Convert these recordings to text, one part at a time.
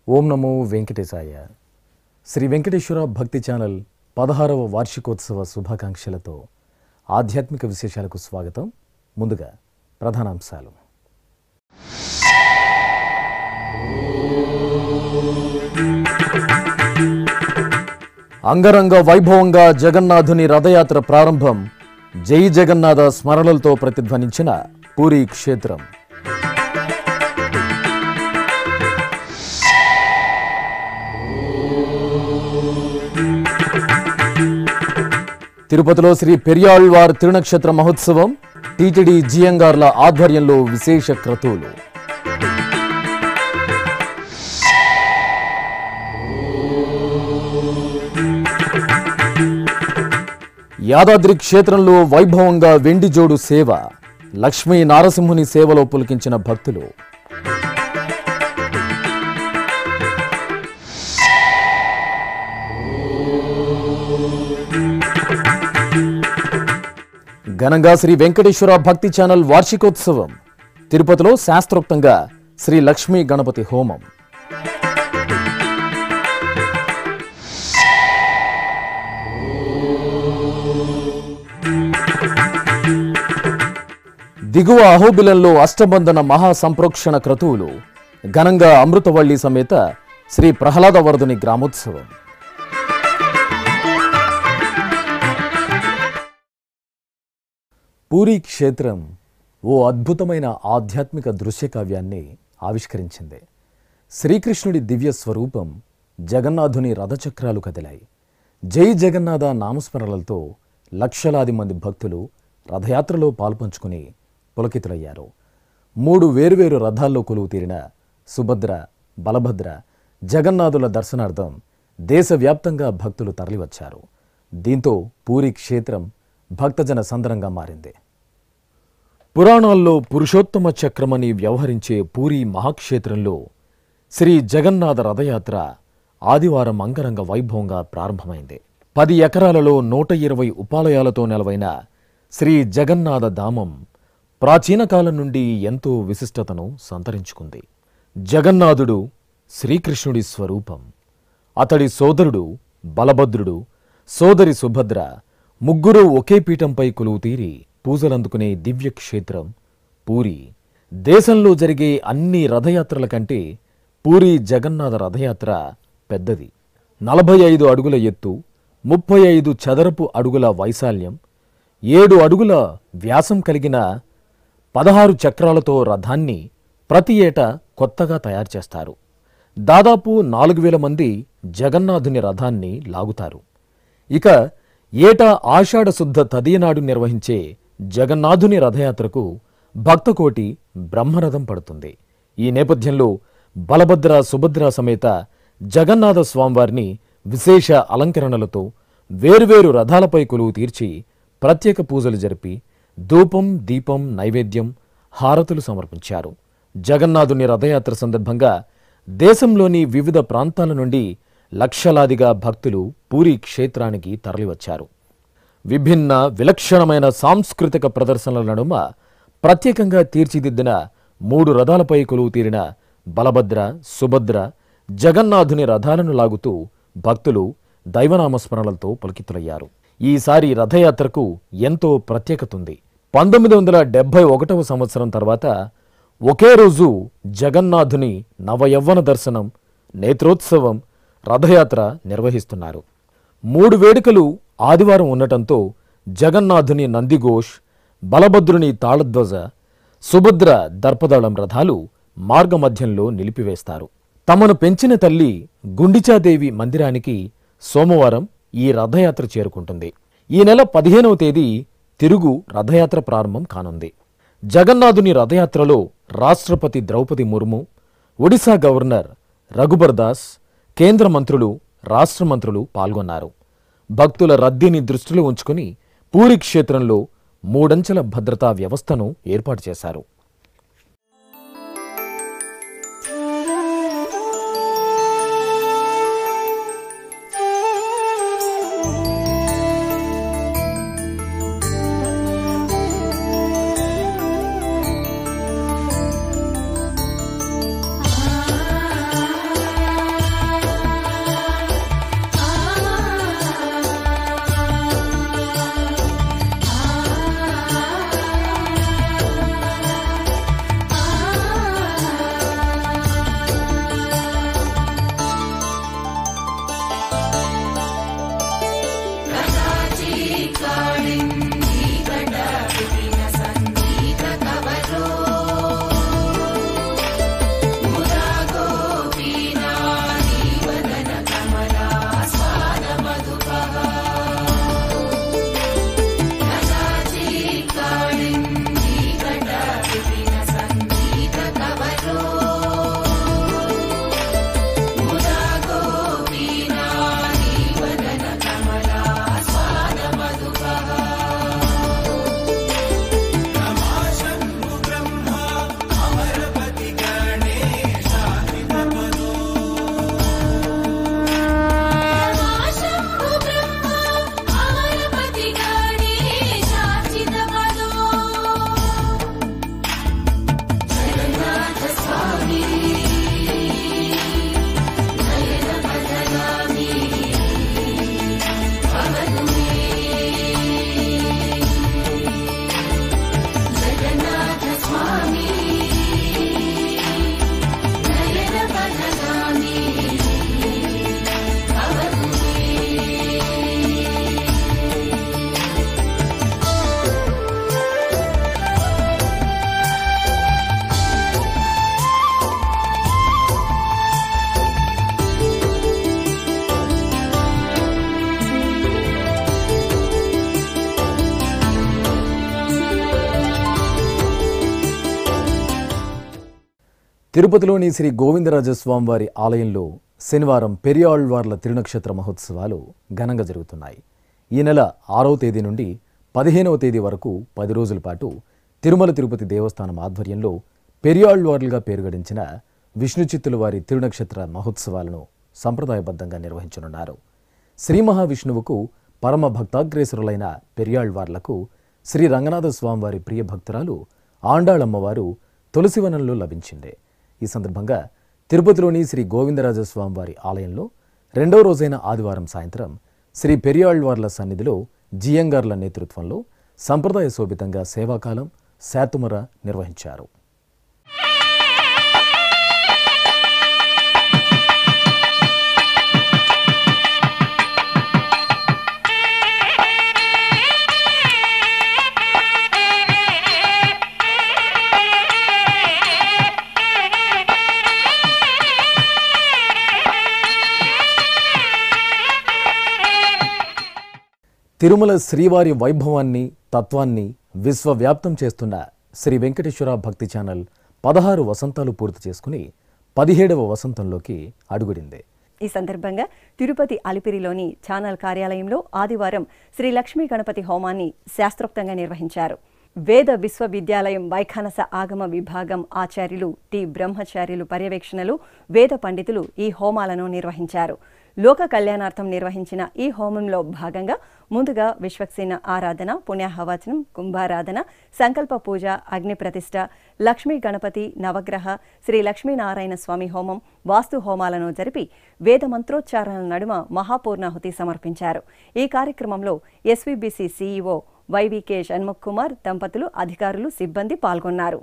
ఓం నమో వెంకటేశాయ. శ్రీ వెంకటేశ్వర భక్తి ఛానల్ 16వ వార్షికోత్సవ శుభాకాంక్షలతో ఆధ్యాత్మిక విశేషాలకు స్వాగతం. ముందుగా ప్రధానాంశాలు. అంగరంగ వైభవంగా జగన్నాథుని రథయాత్ర ప్రారంభం. జై జగన్నాథ స్మరణలతో ప్రతిధ్వనించిన పూరీ క్షేత్రం. తిరుపతిలో శ్రీ పెరియాళ్వార్ తిరునక్షత్ర మహోత్సవం. టీటీడీ జియంగార్ల ఆధ్వర్యంలో విశేష క్రతువులు. యాదాద్రి క్షేత్రంలో వైభవంగా వెండి జోడు సేవ. లక్ష్మీ నారసింహుని సేవలో పులికించిన భక్తులు. ఘనంగా శ్రీ వెంకటేశ్వర భక్తి ఛానల్ వార్షికోత్సవం. తిరుపతిలో శాస్త్రోక్తంగా శ్రీ లక్ష్మీ గణపతి హోమం. దిగువ అహోబిలంలో అష్టబంధన మహాసంప్రోక్షణ క్రతువులు. ఘనంగా అమృతవల్లి సమేత శ్రీ ప్రహ్లాదవరదుని గ్రామోత్సవం. పూరీ క్షేత్రం ఓ అద్భుతమైన ఆధ్యాత్మిక దృశ్యకావ్యాన్ని ఆవిష్కరించింది. శ్రీకృష్ణుడి దివ్య స్వరూపం జగన్నాథుని రథచక్రాలు కదిలాయి. జై జగన్నాథ నామస్మరణలతో లక్షలాది మంది భక్తులు రథయాత్రలో పాల్పంచుకుని పులకితులయ్యారు. 3 వేరువేరు రథాల్లో కొలువు తీరిన సుభద్ర, బలభద్ర, జగన్నాథుల దర్శనార్థం దేశవ్యాప్తంగా భక్తులు తరలివచ్చారు. దీంతో పూరీ క్షేత్రం భక్తజన సందరంగా మారింది. పురాణాల్లో పురుషోత్తమ చక్రమని వ్యవహరించే పూరీ మహాక్షేత్రంలో శ్రీ జగన్నాథ రథయాత్ర ఆదివారం అంగరంగ వైభవంగా ప్రారంభమైంది. 10 ఎకరాలలో 120 ఉపాలయాలతో నెలవైన శ్రీ జగన్నాథ ధామం ప్రాచీన కాలం నుండి ఎంతో విశిష్టతను సంతరించుకుంది. జగన్నాథుడు శ్రీకృష్ణుడి స్వరూపం. అతడి సోదరుడు బలభద్రుడు, సోదరి సుభద్ర ముగ్గురు ఒకే పీఠంపై కొలువు తీరి పూజలందుకునే దివ్య క్షేత్రం పూరీ. దేశంలో జరిగే అన్ని రథయాత్రల కంటే పూరీ జగన్నాథ రథయాత్ర పెద్దది. 45 అడుగుల ఎత్తు, 35 చదరపు అడుగుల వైశాల్యం, 7 అడుగుల వ్యాసం కలిగిన 16 చక్రాలతో రథాన్ని ప్రతి ఏటా కొత్తగా తయారు చేస్తారు. దాదాపు 4000 మంది జగన్నాథుని రథాన్ని లాగుతారు. ఇక ఏటా ఆషాఢ శుద్ధ తదియనాడు నిర్వహించే జగన్నాథుని రథయాత్రకు భక్తకోటి బ్రహ్మరథం పడుతుంది. ఈ నేపథ్యంలో బలభద్ర, సుభద్ర సమేత జగన్నాథ స్వామివారిని విశేష అలంకరణలతో వేరువేరు రథాలపై కొలువు తీర్చి ప్రత్యేక పూజలు జరిపి ధూపం, దీపం, నైవేద్యం, హారతులు సమర్పించారు. జగన్నాథుని రథయాత్ర సందర్భంగా దేశంలోని వివిధ ప్రాంతాల నుండి లక్షలాదిగా భక్తులు పూరీ క్షేత్రానికి తరలివచ్చారు. విభిన్న విలక్షణమైన సాంస్కృతిక ప్రదర్శనల నడుమ ప్రత్యేకంగా తీర్చిదిద్దిన 3 రథాలపై కొలువు తీరిన బలభద్ర, సుభద్ర, జగన్నాథుని రథాలను లాగుతూ భక్తులు దైవనామస్మరణలతో పులకితులయ్యారు. ఈసారి రథయాత్రకు ఎంతో ప్రత్యేకతుంది. 1971వ సంవత్సరం తర్వాత ఒకే రోజు జగన్నాథుని నవయవ్వన దర్శనం, నేత్రోత్సవం, రథయాత్ర నిర్వహిస్తున్నారు. 3 వేడుకలు ఆదివారం ఉండటంతో జగన్నాథుని నందిఘోష్, బలభద్రుని తాళధ్వజ, సుభద్ర దర్పదళం రథాలు మార్గమధ్యంలో నిలిపివేస్తారు. తమను పెంచిన తల్లి గుండిచాదేవి మందిరానికి సోమవారం ఈ రథయాత్ర చేరుకుంటుంది. ఈ నెల 15వ తేదీ తిరుగు రథయాత్ర ప్రారంభం కానుంది. జగన్నాథుని రథయాత్రలో రాష్ట్రపతి ద్రౌపది ముర్ము, ఒడిశా గవర్నర్ రఘుబర్ దాస్, కేంద్ర మంత్రులు, రాష్ట్ర మంత్రులు పాల్గొన్నారు. భక్తుల రద్దీని దృష్టిలో ఉంచుకుని పూరీ క్షేత్రంలో మూడంచెల భద్రతా వ్యవస్థను ఏర్పాటు చేశారు. తిరుపతిలోని శ్రీ గోవిందరాజస్వామివారి ఆలయంలో శనివారం పెరియాళ్వార్ల తిరునక్షత్ర మహోత్సవాలు ఘనంగా జరుగుతున్నాయి. ఈ నెల 6వ తేదీ నుండి 15వ తేదీ వరకు 10 రోజుల పాటు తిరుమల తిరుపతి దేవస్థానం ఆధ్వర్యంలో పెరియాళ్వార్లుగా పేరుగడించిన విష్ణుచిత్తుల వారి తిరునక్షత్ర మహోత్సవాలను సంప్రదాయబద్ధంగా నిర్వహించనున్నారు. శ్రీ మహావిష్ణువుకు పరమ భక్తాగ్రేసరులైన పెరియాళ్వార్లకు శ్రీ రంగనాథ స్వామివారి ప్రియ భక్తురాలు ఆండాళమ్మవారు తులసివనంలో లభించింది. ఈ సందర్భంగా తిరుపతిలోని శ్రీ గోవిందరాజస్వామివారి ఆలయంలో 2వ రోజైన ఆదివారం సాయంత్రం శ్రీ పెరియాళ్వార్ల సన్నిధిలో జియంగార్ల నేతృత్వంలో సంప్రదాయ శోభితంగా సేవాకాలం శాతుమర నిర్వహించారు. తిరుమల శ్రీవారి వైభవాన్ని తత్వాన్ని విశ్వవ్యాప్తం చేస్తున్న శ్రీ వెంకటేశ్వర భక్తి ఛానల్ 16 వసంతాలు పూర్తి చేసుకుని 17వ వసంతంలోకి అడుగుడింది. ఈ సందర్భంగా తిరుపతి అలిపిరిలోని ఛానల్ కార్యాలయంలో ఆదివారం శ్రీ లక్ష్మీ గణపతి హోమాన్ని శాస్త్రోక్తంగా నిర్వహించారు. వేద విశ్వవిద్యాలయం వైఖానస ఆగమ విభాగం ఆచార్యులు టి బ్రహ్మచార్యులు పర్యవేక్షణలో వేద పండితులు ఈ హోమాలను నిర్వహించారు. లోక కళ్యాణార్థం నిర్వహించిన ఈ హోమంలో భాగంగా ముందుగా విశ్వక్సేన ఆరాధన, పుణ్యాహవచనం, కుంభారాధన, సంకల్ప పూజ, అగ్ని ప్రతిష్ఠ, లక్ష్మీ గణపతి నవగ్రహ, శ్రీ లక్ష్మీనారాయణ స్వామి హోమం, వాస్తు హోమాలను జరిపి వేద మంత్రోచ్చారణల నడుమ మహాపూర్ణాహుతి సమర్పించారు. ఈ కార్యక్రమంలో ఎస్వీబీసీ సీఈఓ వైవికే షణ్ముఖ్ కుమార్ దంపతులు, అధికారులు, సిబ్బంది పాల్గొన్నారు.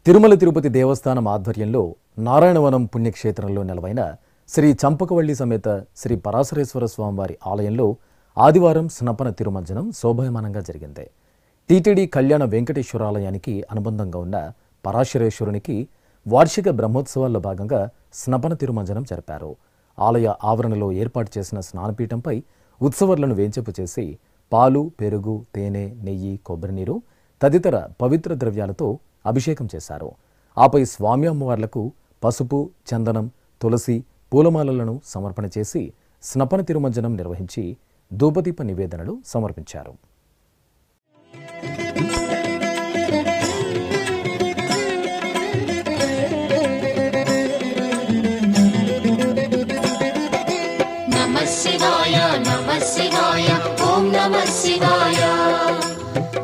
తిరుమల తిరుపతి దేవస్థానం ఆధ్వర్యంలో నారాయణవనం పుణ్యక్షేత్రంలో నెలవైన శ్రీ చంపకవల్లి సమేత శ్రీ పరాశరేశ్వర స్వామివారి ఆలయంలో ఆదివారం స్నపన తిరుమంజనం శోభాయమానంగా జరిగింది. టీటీడీ కళ్యాణ వెంకటేశ్వరాలయానికి అనుబంధంగా ఉన్న పరాశరేశ్వరునికి వార్షిక బ్రహ్మోత్సవాల్లో భాగంగా స్నపన తిరుమంజనం జరిపారు. ఆలయ ఆవరణలో ఏర్పాటు చేసిన స్నానపీఠంపై ఉత్సవర్లను వేంచేపు చేసి పాలు, పెరుగు, తేనె, నెయ్యి, కొబ్బరి నీరు తదితర పవిత్ర ద్రవ్యాలతో అభిషేకం చేశారు. ఆపై స్వామి అమ్మవార్లకు పసుపు, చందనం, తులసి, పూలమాలలను సమర్పణ చేసి స్నపన తిరుమంజనం నిర్వహించి ధూపదీప నివేదనలు సమర్పించారు. శివాయ నమః శివాయ ఓం నమః శివాయ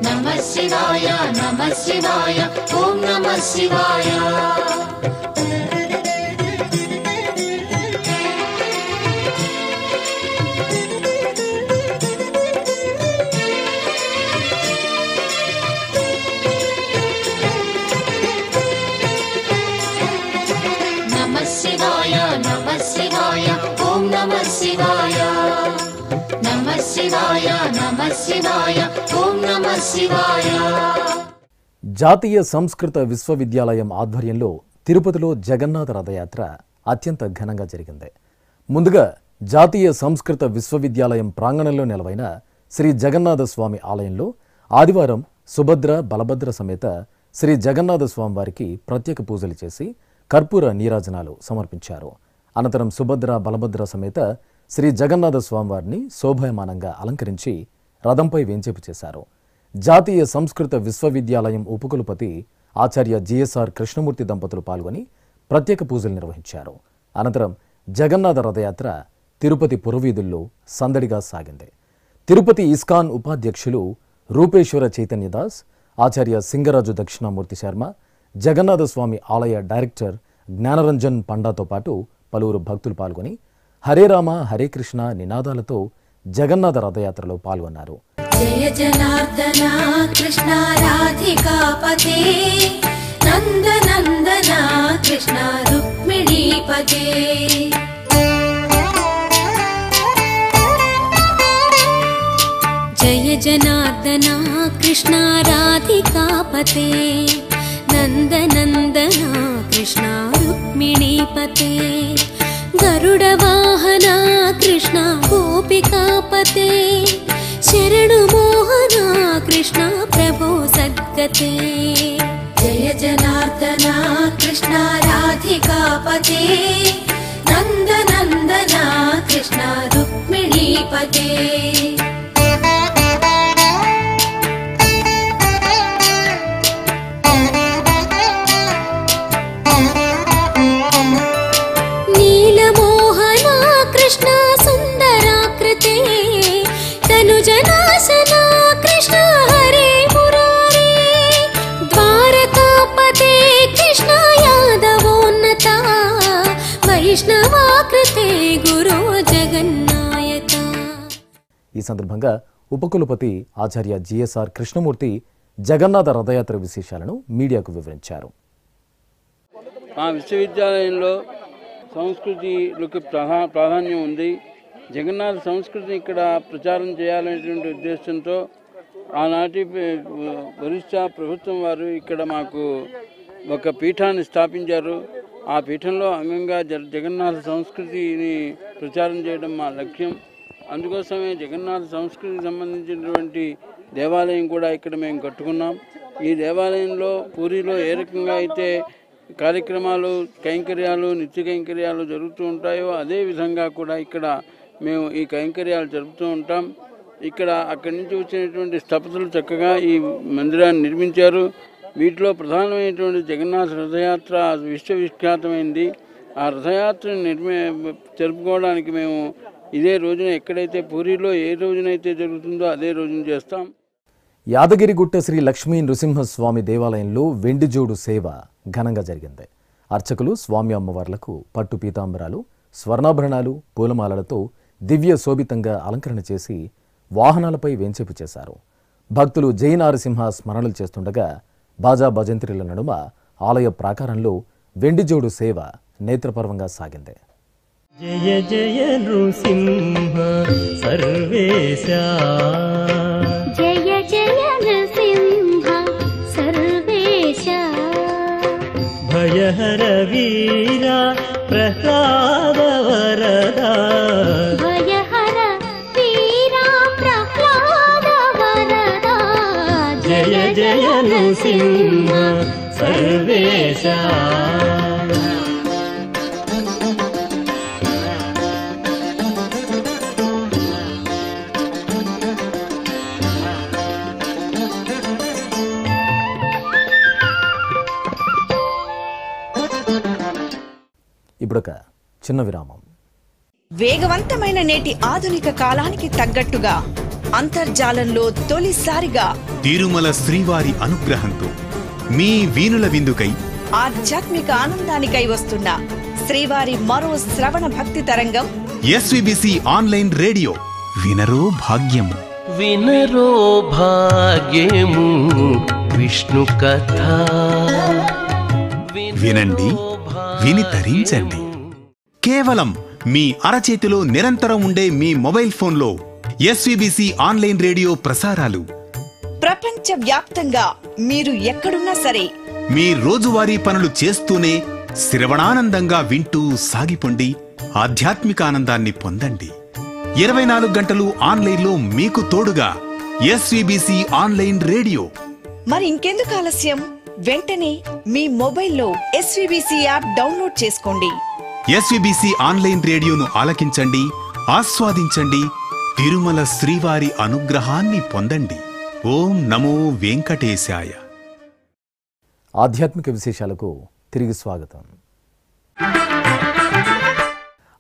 నమః శివాయ నమః శివాయ ఓం నమః శివాయ నమః శివాయ నమః శివాయ ఓం నమః శివాయ నమః శివాయ నమః శివాయ ఓం నమః శివాయ. జాతీయ సంస్కృత విశ్వవిద్యాలయం ఆధ్వర్యంలో తిరుపతిలో జగన్నాథ రథయాత్ర అత్యంత ఘనంగా జరిగింది. ముందుగా జాతీయ సంస్కృత విశ్వవిద్యాలయం ప్రాంగణంలో నెలవైన శ్రీ జగన్నాథ స్వామి ఆలయంలో ఆదివారం సుభద్ర, బలభద్ర సమేత శ్రీ జగన్నాథ స్వామి వారికి ప్రత్యేక పూజలు చేసి కర్పూర నీరాజనాలు సమర్పించారు. అనంతరం సుభద్ర, బలభద్ర సమేత శ్రీ జగన్నాథ స్వామివారిని శోభాయమానంగా అలంకరించి రథంపై వేంచేపు చేశారు. జాతీయ సంస్కృత విశ్వవిద్యాలయం ఉపకులపతి ఆచార్య జిఎస్ఆర్ కృష్ణమూర్తి దంపతులు పాల్గొని ప్రత్యేక పూజలు నిర్వహించారు. అనంతరం జగన్నాథ రథయాత్ర తిరుపతి పురవీధుల్లో సందడిగా సాగింది. తిరుపతి ఇస్కాన్ ఉపాధ్యక్షులు రూపేశ్వర చైతన్యదాస్, ఆచార్య సింగరాజు దక్షిణామూర్తి శర్మ, జగన్నాథ స్వామి ఆలయ డైరెక్టర్ జ్ఞానరంజన్ పండాతో పాటు పలువురు భక్తులు పాల్గొని హరే రామ హరే కృష్ణ నినాదాలతో జగన్నాథ రథయాత్రలో పాల్గొన్నారు. జయ జనార్దన కృష్ణ రాధికాపతే నందనందన కృష్ణ రుక్మిణీపతే. జయ జనార్దన కృష్ణ రాధికాపతే నందనందన కృష్ణ రుక్మిణీపతే. గరుడ వాహన కృష్ణ గోపికాపతే శరణు మోహన కృష్ణ ప్రభో సద్గతే. జయ జనార్దన కృష్ణ రాధికాపతే నందనందన కృష్ణ రుక్మిణీపతే. ఈ సందర్భంగా ఉపకులపతి ఆచార్య జిఎస్ఆర్ కృష్ణమూర్తి జగన్నాథ రథయాత్ర విశేషాలను మీడియాకు వివరించారు. మా విశ్వవిద్యాలయంలో సంస్కృతికి ప్రాధాన్యం ఉంది. జగన్నాథ సంస్కృతిని ఇక్కడ ప్రచారం చేయాలనేటువంటి ఉద్దేశంతో ఆనాటి ఒరిస్సా ప్రభుత్వం వారు ఇక్కడ మాకు ఒక పీఠాన్ని స్థాపించారు. ఆ పీఠంలో అంగంగా జగన్నాథ సంస్కృతిని ప్రచారం చేయడం మా లక్ష్యం. అందుకోసమే జగన్నాథ సంస్కృతికి సంబంధించినటువంటి దేవాలయం కూడా ఇక్కడ మేము కట్టుకున్నాం. ఈ దేవాలయంలో పూరిలో ఏ రకంగా అయితే కార్యక్రమాలు, కైంకర్యాలు, నిత్య కైంకర్యాలు జరుగుతూ ఉంటాయో అదే విధంగా కూడా ఇక్కడ మేము ఈ కైంకర్యాలు జరుపుతూ ఉంటాం. ఇక్కడ అక్కడి నుంచి వచ్చినటువంటి స్థపతులు చక్కగా ఈ మందిరాన్ని నిర్మించారు. వీటిలో ప్రధానమైనటువంటి జగన్నాథ రథయాత్ర విశ్వవిఖ్యాతమైంది. ఆ రథయాత్రను జరుపుకోవడానికి మేము ఇదే రోజున ఎక్కడైతే పూరిలో ఏ రోజునైతే జరుగుతుందో అదే రోజున చేస్తాం. యాదగిరిగుట్ట శ్రీ లక్ష్మీ నృసింహస్వామి దేవాలయంలో వెండిజోడు సేవ ఘనంగా జరిగింది. అర్చకులు స్వామి అమ్మవార్లకు పట్టు పీతాంబరాలు, స్వర్ణాభరణాలు, పూలమాలలతో దివ్య శోభితంగా అలంకరణ చేసి వాహనాలపై వేంచేపు చేశారు. భక్తులు జై నారసింహ స్మరణలు చేస్తుండగా బాజా భజంత్రిల నడుమ ఆలయ ప్రాకారంలో వెండిజోడు సేవ నేత్రపర్వంగా సాగింది. జయ జయ నృసింహ సర్వేశ, జయ జయ నృసింహ సర్వేశ, భయహర వీర ప్రహ్లాద వరద, భయహర వీర ప్రహ్లాద వరద, జయ జయ నృసింహ సర్వేశ. ఇప్పుడొక చిన్న విరామం. వేగవంతమైన నేటి ఆధునిక కాలానికి తగ్గట్టుగా అంతర్జాలంలో తొలిసారిగా తిరుమల శ్రీవారి అనుగ్రహంతో మీ వీణుల విందుకై ఆధ్యాత్మిక ఆనందానికై వస్తున్న శ్రీవారి మరో శ్రవణ భక్తి తరంగం ఎస్విబిసి ఆన్లైన్ రేడియో. వినరో భాగ్యము, వినరో భాగ్యము విష్ణు కథ. వినండి, విని తరించండి. కేవలం మీ అరచేతిలో నిరంతరం ఉండే మీ మొబైల్ ఫోన్లో ఎస్విబిసి ఆన్లైన్ రేడియో ప్రసారాలు ప్రపంచ వ్యాప్తంగా మీరు ఎక్కడున్నా సరే మీ రోజువారీ పనులు చేస్తూనే శ్రవణానందంగా వింటూ సాగిపోండి, ఆధ్యాత్మిక ఆనందాన్ని పొందండి. 24 గంటలు ఆన్లైన్లో మీకు తోడుగా ఎస్విబిసి ఆన్లైన్ రేడియో. మరి ఇంకెందుకు ఆలస్యం? వెంటనే మీ మొబైల్లో ఎస్విబిసి యాప్ డౌన్లోడ్ చేసుకోండి. ఎస్విబిసి ఆన్లైన్ రేడియోను ఆలకించండి, ఆస్వాదించండి, తిరుమల శ్రీవారి అనుగ్రహాన్ని పొందండి. ఓం నమో వెంకటేశాయ. ఆధ్యాత్మిక విశేషాలకు తిరిగి స్వాగతం.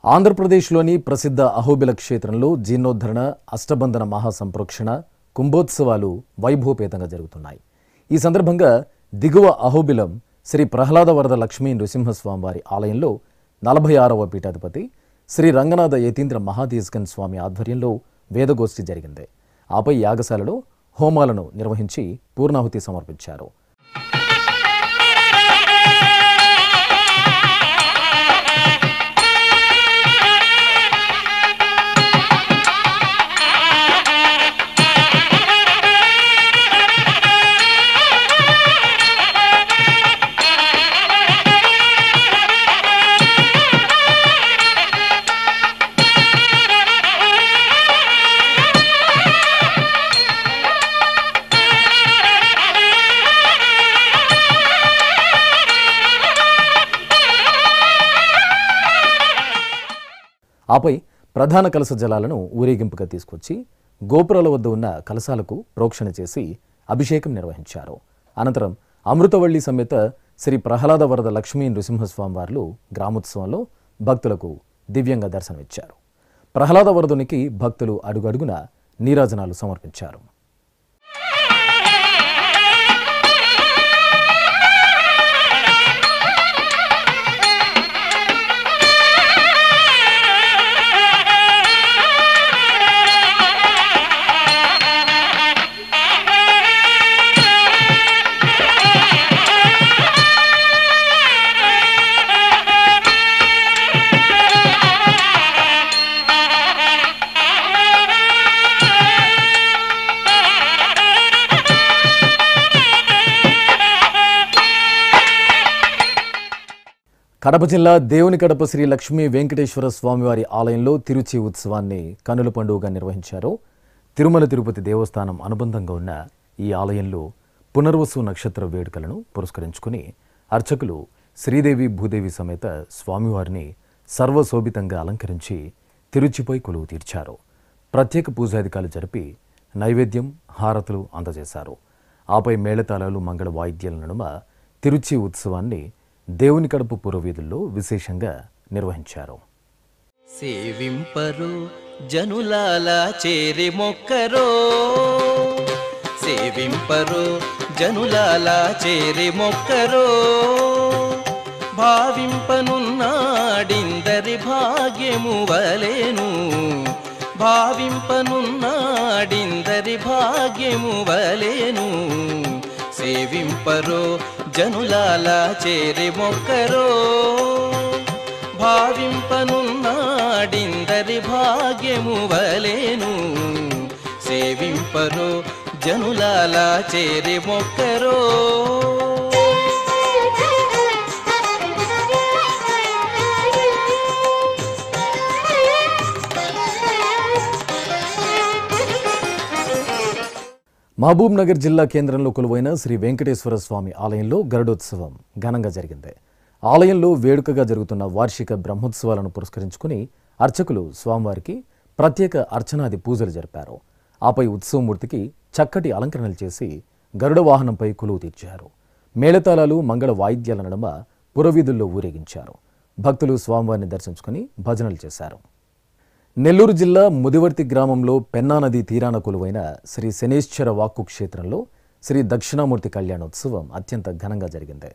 ఆంధ్రప్రదేశ్లోని ప్రసిద్ధ అహోబిల క్షేత్రంలో జీర్ణోద్ధరణ, అష్టబంధన మహాసంప్రోక్షణ, కుంభోత్సవాలు వైభవపేతంగా జరుగుతున్నాయి. ఈ సందర్భంగా దిగువ అహోబిలం శ్రీ ప్రహ్లాద వరద లక్ష్మీ నృసింహస్వామివారి ఆలయంలో 46వ పీఠాధిపతి శ్రీ రంగనాథ యతీంద్ర మహాదేశకన్ స్వామి ఆధ్వర్యంలో వేదగోష్ఠి జరిగింది. ఆపై యాగశాలలో హోమాలను నిర్వహించి పూర్ణాహుతి సమర్పించారు. ఆపై ప్రధాన కలశ జలాలను ఊరేగింపుగా తీసుకొచ్చి గోపురాల వద్ద ఉన్న కలశాలకు ప్రోక్షణ చేసి అభిషేకం నిర్వహించారు. అనంతరం అమృతవల్లి సమేత శ్రీ ప్రహ్లాద వరద లక్ష్మీ నృసింహస్వామివార్లు గ్రామోత్సవంలో భక్తులకు దివ్యంగా దర్శనమిచ్చారు. ప్రహ్లాద వరదునికి భక్తులు అడుగడుగున నీరాజనాలు సమర్పించారు. కడప జిల్లా దేవునికడప శ్రీ లక్ష్మీ వెంకటేశ్వర స్వామివారి ఆలయంలో తిరుచి ఉత్సవాన్ని కన్నుల పండుగగా నిర్వహించారు. తిరుమల తిరుపతి దేవస్థానం అనుబంధంగా ఉన్న ఈ ఆలయంలో పునర్వసు నక్షత్ర వేడుకలను పురస్కరించుకుని అర్చకులు శ్రీదేవి భూదేవి సమేత స్వామివారిని సర్వశోభితంగా అలంకరించి తిరుచిపై కొలువు తీర్చారు. ప్రత్యేక పూజాధికాలు జరిపి నైవేద్యం, హారతులు అందజేశారు. ఆపై మేళతాళాలు, మంగళ వాయిద్యాల నడుమ తిరుచి ఉత్సవాన్ని దేవునికడప పురవీధుల్లో విశేషంగా నిర్వహించారు. సేవింపరు జనులాల చేరి మొక్కరో, సేవింపరు జనులాల చేరి మొక్కరో, భావింపనున్నాడిందరి భాగ్యము వలెను, భావింపనున్నాడిందరి భాగ్యము వలెను, సేవింపరో జనులాలా చేరి మొక్కరో భావింపనున్నాడిందరి భాగ్యము వలెను సేవింపరో జనులాలా చేరి మొక్కరో మహబూబ్ నగర్ జిల్లా కేంద్రంలో కొలువైన శ్రీ వెంకటేశ్వర స్వామి ఆలయంలో గరుడోత్సవం ఘనంగా జరిగింది. ఆలయంలో వేడుకగా జరుగుతున్న వార్షిక బ్రహ్మోత్సవాలను పురస్కరించుకుని అర్చకులు స్వామివారికి ప్రత్యేక అర్చనాది పూజలు జరిపారు. ఆపై ఉత్సవమూర్తికి చక్కటి అలంకరణలు చేసి గరుడ వాహనంపై కొలువు తీర్చారు. మేళతాళాలు మంగళ వాయిద్యాల నడుమ పురవీధుల్లో ఊరేగించారు. భక్తులు స్వామివారిని దర్శించుకుని భజనలు చేశారు. నెల్లూరు జిల్లా ముదివర్తి గ్రామంలో పెన్నా నది తీరాన కొలువైన శ్రీ శనేశ్వర వాక్కు క్షేత్రంలో శ్రీ దక్షిణామూర్తి కళ్యాణోత్సవం అత్యంత ఘనంగా జరిగింది.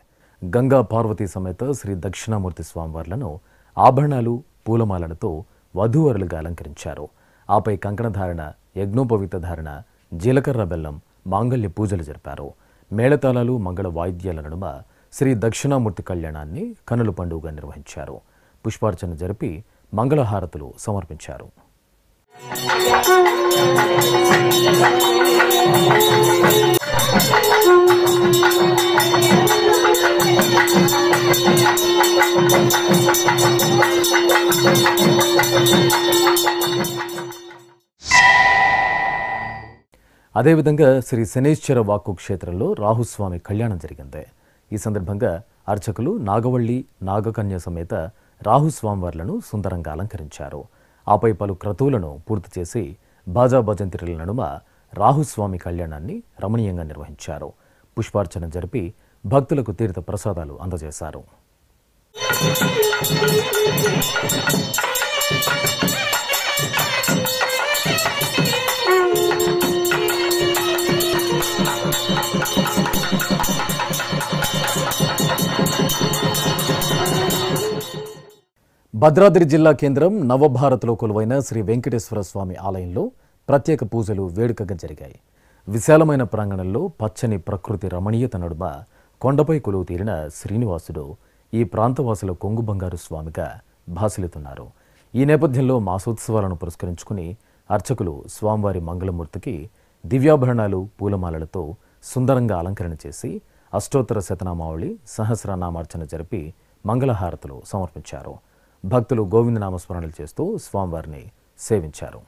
గంగా పార్వతీ సమేత శ్రీ దక్షిణామూర్తి స్వామివార్లను ఆభరణాలు పూలమాలలతో వధూవరులుగా అలంకరించారు. ఆపై కంకణధారణ, యజ్ఞోపవీత ధారణ, జీలకర్ర బెల్లం, మాంగళ్య పూజలు జరిపారు. మేళతాళాలు మంగళ వాయిద్యాల నడుమ శ్రీ దక్షిణామూర్తి కళ్యాణాన్ని కనుల పండుగగా నిర్వహించారు. పుష్పార్చన జరిపి మంగళహారతులు సమర్పించారు. అదేవిధంగా శ్రీ శనేశ్వర వాక్కు క్షేత్రంలో రాహుస్వామి కళ్యాణం జరిగింది. ఈ సందర్భంగా అర్చకులు నాగవల్లి నాగకన్య సమేత రాహుస్వామివార్లను సుందరంగా అలంకరించారు. ఆపై పలు క్రతువులను పూర్తి చేసి బాజా భజంత్రిల నడుమ రాహుస్వామి కళ్యాణాన్ని రమణీయంగా నిర్వహించారు. పుష్పార్చన జరిపి భక్తులకు తీర్థ ప్రసాదాలు అందజేశారు. భద్రాద్రి జిల్లా కేంద్రం నవభారత్లో కొలువైన శ్రీ వెంకటేశ్వర స్వామి ఆలయంలో ప్రత్యేక పూజలు వేడుకగా జరిగాయి. విశాలమైన ప్రాంగణంలో పచ్చని ప్రకృతి రమణీయత నడుమ కొండపై కొలువు తీరిన శ్రీనివాసుడు ఈ ప్రాంతవాసుల కొంగు బంగారు స్వామిగా భాసిల్లుతున్నారు. ఈ నేపథ్యంలో మాసోత్సవాలను పురస్కరించుకుని అర్చకులు స్వామివారి మంగళమూర్తికి దివ్యాభరణాలు పూలమాలలతో సుందరంగా అలంకరణ చేసి అష్టోత్తర శతనామావళి సహస్రనామార్చన జరిపి మంగళహారతులు సమర్పించారు. భక్తులు గోవిందనామస్మరణలు చేస్తూ స్వామివారిని సేవించారు.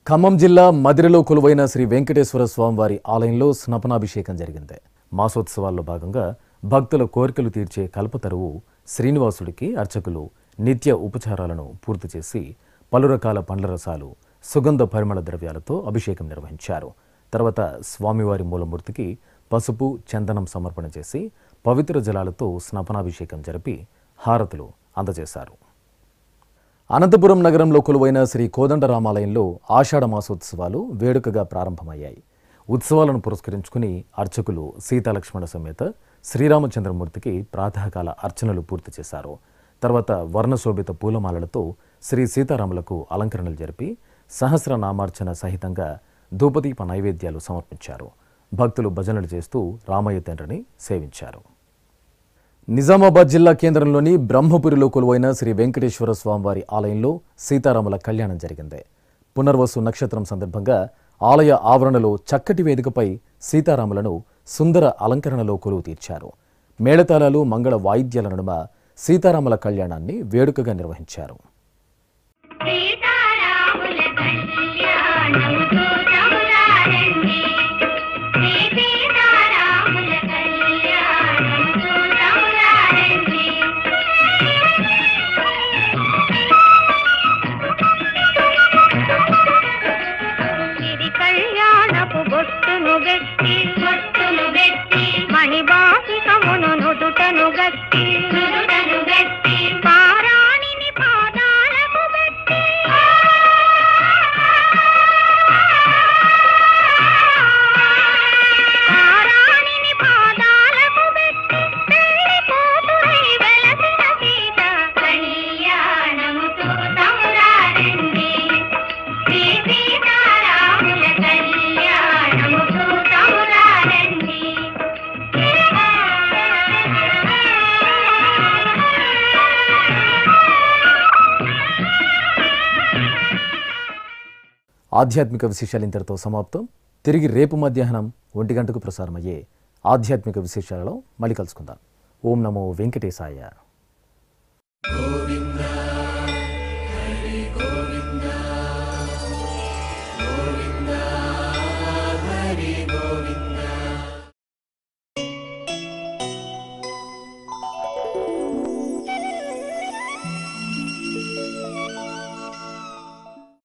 ఖమ్మం జిల్లా మదిరలో కొలువైన శ్రీ వెంకటేశ్వర స్వామివారి ఆలయంలో స్నపనాభిషేకం జరిగింది. మాసోత్సవాల్లో భాగంగా భక్తుల కోరికలు తీర్చే కల్పతరువు శ్రీనివాసుడికి అర్చకులు నిత్య ఉపచారాలను పూర్తి చేసి పలు రకాల పండ్ల రసాలు, సుగంధ పరిమళ ద్రవ్యాలతో అభిషేకం నిర్వహించారు. తర్వాత స్వామివారి మూలమూర్తికి పసుపు, చందనం సమర్పణ చేసి పవిత్ర జలాలతో స్నపనాభిషేకం జరిపి హారతులు అందజేశారు. అనంతపురం నగరంలో కొలువైన శ్రీ కోదండరామాలయంలో ఆషాఢ మాసోత్సవాలు వేడుకగా ప్రారంభమయ్యాయి. ఉత్సవాలను పురస్కరించుకుని అర్చకులు సీతాలక్ష్మణ సమేత శ్రీరామచంద్రమూర్తికి ప్రాతకాల అర్చనలు పూర్తి చేశారు. తర్వాత వర్ణశోభిత పూలమాలలతో శ్రీ సీతారాములకు అలంకరణలు జరిపి సహస్రనామార్చన సహితంగా ధూపదీప నైవేద్యాలు సమర్పించారు. భక్తులు భజనలు చేస్తూ రామయ్య తండ్రిని సేవించారు. నిజామాబాద్ జిల్లా కేంద్రంలోని బ్రహ్మపురిలో కొలువైన శ్రీ వెంకటేశ్వర స్వామివారి ఆలయంలో సీతారాముల కళ్యాణం జరిగింది. పునర్వసు నక్షత్రం సందర్భంగా ఆలయ ఆవరణలో చక్కటి వేదికపై సీతారాములను సుందర అలంకరణలో కొలువు తీర్చారు. మేళతాళాలు మంగళ వాయిద్యాల నడుమ సీతారాముల కళ్యాణాన్ని వేడుకగా నిర్వహించారు. మణిబాసికమును నుదుటను గట్టి పారాణిని పాదాలకు పెట్టి పారాణిని పాదాలకు పెట్టి పెళ్లి కూతురై వెలసిన సీత కళ్యాణముతో తమురారండి శ్రీ సీతారాముల కళ్యాణముతో తమురారండి. ఆధ్యాత్మిక విశేషాలు ఇంతటితో సమాప్తం. తిరిగి రేపు మధ్యాహ్నం 1 గంటకు ప్రసారమయ్యే ఆధ్యాత్మిక విశేషాలలో మళ్ళీ కలుసుకుందాం. ఓం నమో వెంకటేశాయ.